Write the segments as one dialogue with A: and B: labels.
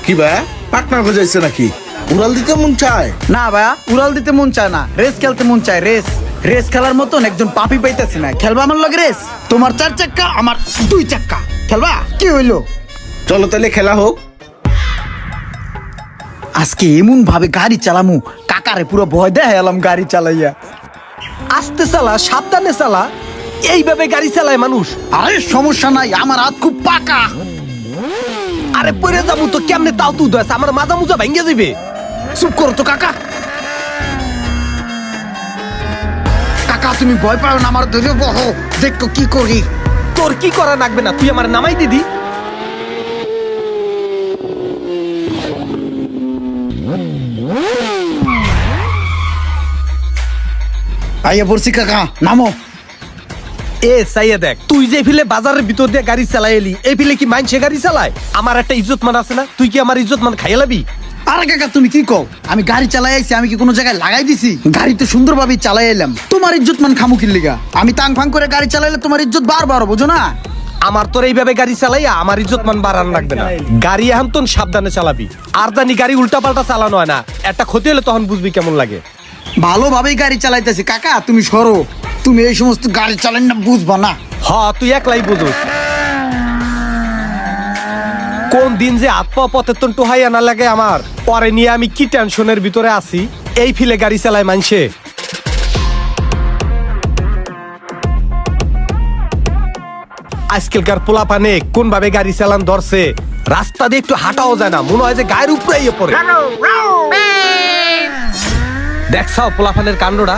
A: কি ভাইয়া পার্টনার খোঁজাইছে নাকি? উড়াল দিতে মন চায়?
B: না ভাইয়া, উড়াল দিতে মন চায় না, রেস খেলতে মন চায়। রেস রেস খেলার মতন একজন পাপি পাইতেছি না। খেলবা আমার লগে রেস? তোমার 4 চাক্কা, আমার 2 চাক্কা। খেলবা? কি হইলো?
A: চলো তাহলে খেলা হোক।
B: আজকে এমন ভাবে গাড়ি চালামু, কাকারে পুরো ভয় দেখালাম গাড়ি চালাইয়া।
C: আস্তে চালা, সাবধানে চালা। এইভাবে গাড়ি চালায় মানুষ।
B: আরে সমস্যা নাই, আমার হাত খুব পাকা।
C: আরে পরে যাবো তো কেমনে, তাও তুই দাস, আমার মাজা মুজা ভেঙে যাবে।
B: চুপ করো তো কাকা। কাকা তুমি ভয় পাও না, আমার ধরে বহো, দেখো কি করি।
C: তোর কি করা লাগবে না, তুই আমার নামাই দিদি।
B: আইয়া পড়ছি কাকা, নামো।
C: এ চাইয়া দেখ, তুই যে ফিলে বাজারের ভিতর দিয়ে গাড়ি চালাই এলি, এই ফিলে কি মাইনসে গাড়ি চালায়? আমার একটা ইজ্জত মান আছে না? তুই কি আমার ইজ্জত মান খাইয়া লাবি?
B: আরে কাকা তুমি কি কও? আমি গাড়ি চালাই আইছি, আমি কি কোনো জায়গায় লাগাই দিছি? গাড়ি তো সুন্দরভাবে চালাই এলাম। তোমার ইজ্জত মান খামু কি লিগা? আমি টাং ফাং করে গাড়ি চালাইলে তোমার ইজ্জত বারবার, বুঝো না?
C: আমার তোর এইভাবে গাড়ি চালাইয়া আমার ইজ্জত মান বাড়ান লাগবে না। গাড়ি এখন তো সাবধানে চালাবি। আর জানি গাড়ি উল্টা পাল্টা চালানো হয় না, একটা ক্ষতি হলে তখন বুঝবি কেমন লাগে।
B: ভালোভাবেই গাড়ি চালাইতেছি কাকা, তুমি সরো। তুমি এই সমস্ত গাড়ি চালাই না, বুঝবা না।
C: হ তুই একলাই বুঝোস। কোন দিন যে আত্মা পথের তো টোহাইয়া না লাগে আমার, পরে নিয়ে আমি কি টেনশনের ভিতরে আছি। এই ফিলে গাড়ি চালায় মানছে। আজকালকার পোলাপানে কোন ভাবে গাড়ি চালান ধরছে, রাস্তা দিয়ে একটু হাঁটাও যায় না, মনে হয় যে গায়ের উপরে ইয়ে পড়ে। দেখছাও পোলাপানের কাণ্ডটা।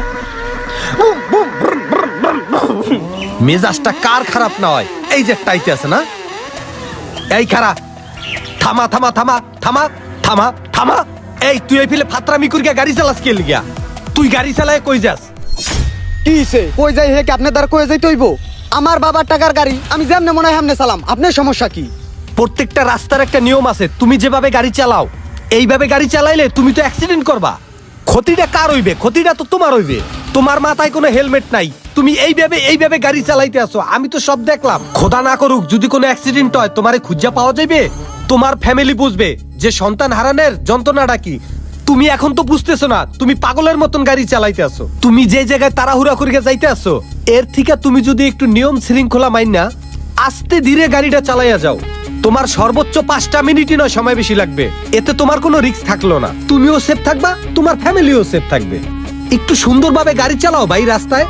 C: মেজাজটা কার খারাপ না হয়? এই যে টাইতে আছে না, এই খারাপ। থামা থামা থামা থামা থামা থামা। এই তুই এই ফিলে ফাতরামি করিয়া গাড়ি চালাস কে লিগা? তুই গাড়ি চালায় কই যাস?
D: কি হইছে? কই যাই হে কি আপনার দ্বার কই যাইতে হইব? আমার বাবার টাকার গাড়ি, আমি যেমনে মনে হয় হেমনে চালাম। আপনার সমস্যা কি?
C: প্রত্যেকটা রাস্তার একটা নিয়ম আছে। তুমি যেভাবে গাড়ি চালাও, এইভাবে গাড়ি চালাইলে তুমি তো অ্যাক্সিডেন্ট করবা। ক্ষতিটা কার হইবে? ক্ষতিটা তো তোমার হইবে। তোমার মাথায় কোনো হেলমেট নাই, তুমি এইভাবে গাড়ি চালাইতে আসো। আমি তো সব দেখলাম। খোদা না করুক যদি কোনো অ্যাক্সিডেন্ট হয়, তোমারে খুঁজা পাওয়া যাবে। তোমার ফ্যামিলি বুঝবে যে সন্তান হারানোর যন্ত্রণাটা কি। তুমি এখন তো বুঝতেছো না, তুমি পাগলের মতন গাড়ি চালাইতে আসো। তুমি যে জায়গায় তাড়াহুড়া করিয়া যাইতে আসো, এর থেকে তুমি যদি একটু নিয়ম শৃঙ্খলা মাইনা আস্তে ধীরে গাড়িটা চালাইয়া যাও, তোমার সর্বোচ্চ 5টা মিনিটই নয় সময় বেশি লাগবে। এতে তোমার কোনো রিস্ক থাকলো না, তুমিও সেফ থাকবা, তোমার ফ্যামিলিও সেফ থাকবে। একটু সুন্দরভাবে গাড়ি চালাও ভাই রাস্তায়।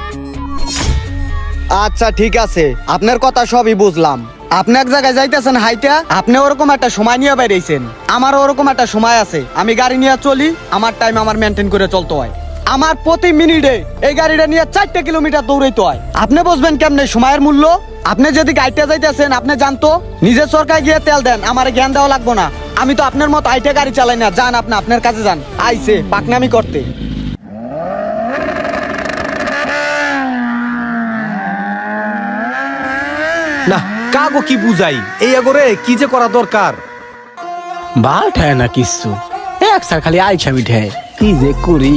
D: আচ্ছা ঠিক আছে, আপনার কথা সবই বুঝলাম। আপনি এক জায়গায় যাইতেছেন হাইটা, আপনি ওরকম একটা সময় নিয়ে বাইরেছেন, আমারও ওরকম একটা সময় আছে। আমি গাড়ি নিয়ে চলি, আমার টাইম আমার মেনটেন করে চলতে হয়। আমার প্রতি মিনিটে এই গাড়িটা নিয়ে 4 কিলোমিটার দৌড়াইতে হয়। আপনি বুঝবেন কেমনে সময়ের মূল্য? আপনি যদি গাড়িটা যাইতেছেন, আপনি জানতো নিজের সরকার গিয়ে তেল দেন, আমার জ্ঞান দেওয়া লাগবো না। আমি তো আপনার মতো আইটা গাড়ি চালাই না। যান আপনি আপনার কাছে যান। আইছে পাকনামি করতে।
C: না কাগো কি বুঝাই, এই আগরে কি যে করা দরকার।
E: ভাল ঠায় না কিছু, একসার খালি আইছা মিঠাই কি যে করি।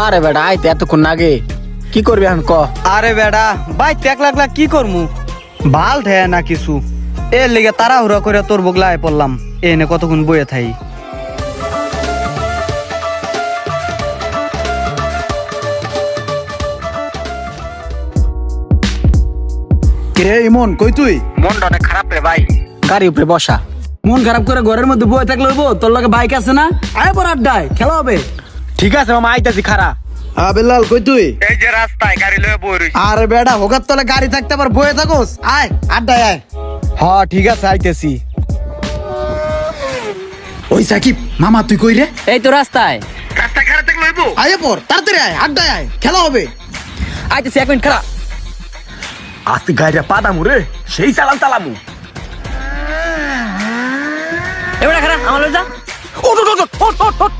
E: আরে বেটা আইতে এতক্ষণ নাগে কি করবি এখন ক?
D: আরে বেড়া বাইতে 1 লাখ কি করমু? ভাল ঠেয়া না কিছু, এর লেগে তাড়াহুড়া করে তোর বগলায় পড়লাম। এনে কতক্ষণ বইয়ে থাই।
B: কে ইমন, কই তুই?
D: মনটা অনেক খারাপ রে ভাই।
E: গাড়ি উপরে বসা। মন খারাপ করে ঘরের মধ্যে বয়ে থাকলে হইব? তোর লগে বাইক আছে না? আয় পর আড্ডায় খেলা হবে।
D: ঠিক আছে মামা, আইতাছি খারা।
B: বেলাল কই তুই?
D: এই যে রাস্তায় গাড়ি লয়ে বই রইছি।
B: আরে বেটা হোগার তলে গাড়ি থাকতে আবার বয়ে থাকোস? আয় আড্ডায় আয়।
D: হ্যাঁ ঠিক আছে আইতেছি।
B: ওই সাকিব মামা তুই কই রে?
E: এই তো রাস্তায়।
D: রাস্তায় খারাপ থাকলে হইব?
B: আয় পর তাড়াতাড়ি আয়, আড্ডায় আয়, খেলা হবে।
E: আইতেছি 1 মিনিট খারাপ।
C: আজকে গাড়িটা পাদামু রে, সেই চালাম চালামু।
E: এবারে খারাপ আমার লয়ে যা।
C: ওঠ ওঠ ওঠ ওঠ ওঠ ওঠ।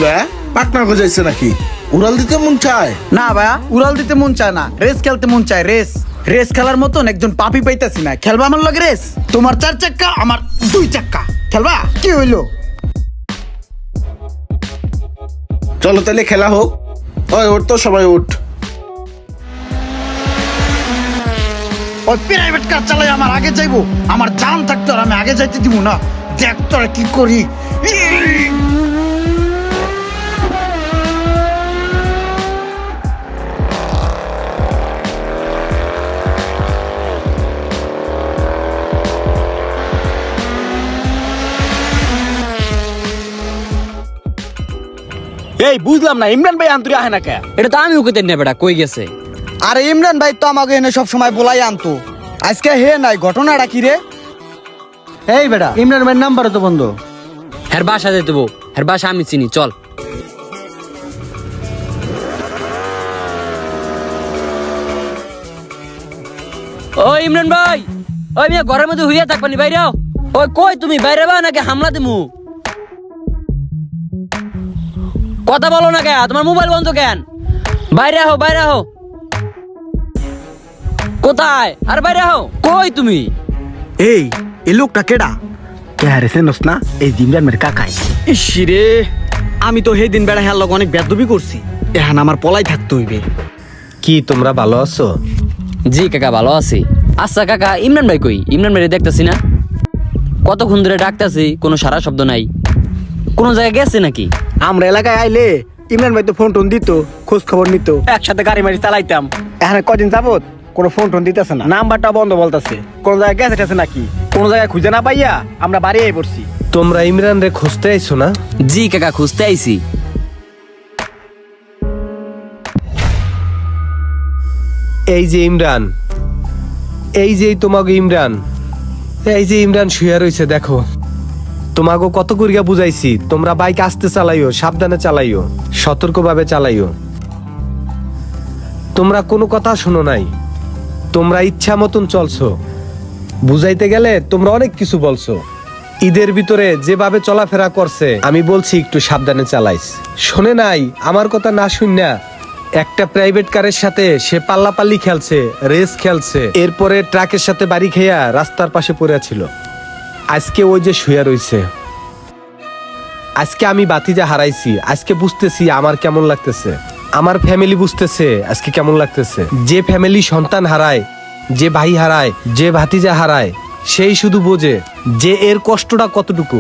A: ভাইয়া পাটনা গজাইছে নাকি? উড়াল দিতে মন চায়?
B: না ভাইয়া, উড়াল দিতে মন চায় না, রেস খেলতে মন চায়। রেস রেস খেলার মতন একজন পাপি পাইতাছি না। খেলবা আমার লগে রেস? তোমার 4 চাক্কা, আমার 2 চাক্কা। খেলবা? কি হইলো?
A: চলো তাহলে খেলা হোক। ওই ওঠ তো, সবাই ওঠ।
B: ওই প্রাইভেট কার চালাই আমার আগে যাইবো, আমার জান থাকতো আর আমি আগে যাইতে দিব না। দেখ তোরা কি করি।
E: এই বুঝলাম না, ইমরান ভাই আন্তরি আহে না কে?
F: এটা তো আমিও কইতে না বেটা, কই গেছে?
D: আরে ইমরান ভাই তো আমাকে এনে সব সময় বলাই আনতো, আজকে হে নাই, ঘটনাটা কি রে?
B: এই বেটা, ইমরান ভাইয়ের নাম্বার তো বন্ধ।
F: হের বাসা যেতে বো, হের বাসা আমি চিনি, চল। ও ইমরান ভাই, ওই মিয়া ঘরের মধ্যে হুইয়া থাকবানি, বাইরে আও। ওই কই তুমি, বাইরে বা নাকি হামলা দিমু? কথা বলো না কেন? তোমার মোবাইল বন্ধ কেন? বাইরে আহো, বাইরে আহো। কোথায়? আর বাইরে আহো। কই তুমি?
D: এই লোকটা কেডা?
E: না এই ইমরান ভাইয়ের কাকাই।
D: ইসিরে, আমি তো সেই দিন বেড়া হেয়ার লগ অনেক বেদবি করছি, এখন আমার পলাই থাকতে হইবে।
C: কি তোমরা ভালো আছো?
F: জি কাকা, ভালো আছি। আচ্ছা কাকা, ইমরান ভাই কই? ইমরান ভাই দেখতেছি না, কতক্ষণ ধরে ডাকতেছি, কোনো সারা শব্দ নাই। কোনো জায়গায় গেছে নাকি?
E: আমরা এলাকায় আইলে ইমরান ভাই তো ফোন টোন দিত, খোঁজ খবর নিত, একসাথে গাড়ি মারি চালাইতাম। এখানে কদিন যাবত কোনো ফোন টোন দিতেছে না, নাম্বারটা বন্ধ বলতেছে। কোন জায়গায় গেছে টেছে নাকি, কোন জায়গায় খুঁজে না পাইয়া আমরা বাড়ি আই পড়ছি।
C: তোমরা ইমরান রে খুঁজতে আইছো না?
F: জি কাকা, খুঁজতে আইছি।
C: এই যে ইমরান, এই যে তোমাকে ইমরান, এই যে ইমরান শুয়ে রয়েছে দেখো। তোমাকে কত করিয়া বুঝাইছি, তোমরা বাইক আস্তে চালাইও, সাবধানে চালাইও, সতর্কভাবে চালাইও। তোমরা কোনো কথা শোনো নাই, তোমরা ইচ্ছা মতন চলছো। বুঝাইতে গেলে তোমরা অনেক কিছু বলছো। ঈদের ভিতরে যেভাবে চলাফেরা করছে, আমি বলছি একটু সাবধানে চালাইস। শোনে নাই, আমার কথা না শুন না একটা প্রাইভেট কারের সাথে সে পাল্লাপাল্লি খেলছে, রেস খেলছে, এরপরে ট্রাকের সাথে বাড়ি খেয়া রাস্তার পাশে পড়ে ছিল। আজকে ওই যে শুয়ে রইছে। আজকে আমি বাতিজা হারাইছি, আজকে বুঝতেছি আমার কেমন লাগতেছে, আমার ফ্যামিলি বুঝতেছে আজকে কেমন লাগতেছে। যে ফ্যামিলি সন্তান হারায়, যে ভাই হারায়, যে ভাতিজা হারায়, সেই শুধু বোঝে যে এর কষ্টটা কতটুকু।